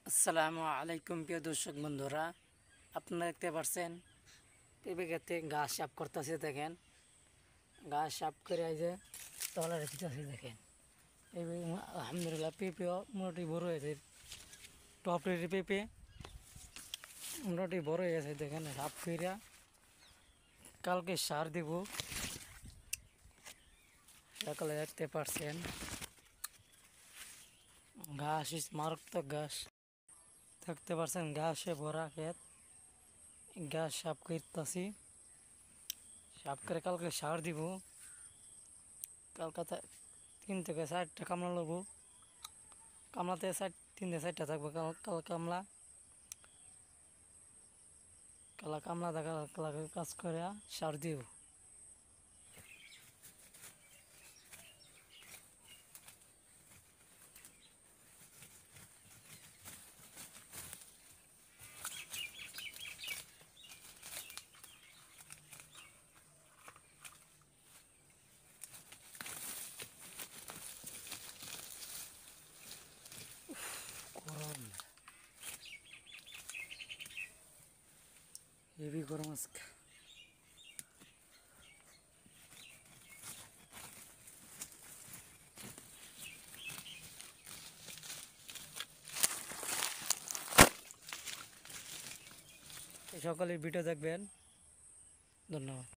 আসসালামু আলাইকুম প্রিয় দর্শক বন্ধুরা, আপনারা দেখতে পাচ্ছেন পেঁপে খেতে ঘাস সাফ করতেছে। দেখেন ঘাস সাফ করে এই যে তলা রেখেছে। দেখেন এই আলহামদুলিল্লাহ পেঁপেও মোটামুটি বড় হয়েছে। টপের পেঁপে মোটামুটি বড় হয়ে গেছে। দেখেন সাফ কইরা কালকে সার দেব। সকালে দেখতে পাচ্ছেন ঘাস মারাত্মক ঘাস দেখতে পাচ্ছেন, ঘাসে ভরা ক্ষেত। ঘাস সাফ করতেছি, সাফ করে কালকে সার দিব। কালকাতা 3 থেকে 4টা কামলা নেব। কামলাতে 3 থেকে 4টা থাকবে কাল কামলা। কালা কামলা দেখা কাজ করে সার দিব। গরম, হেভি গরম আজকে। সকলে ভিডিও দেখবেন। ধন্যবাদ।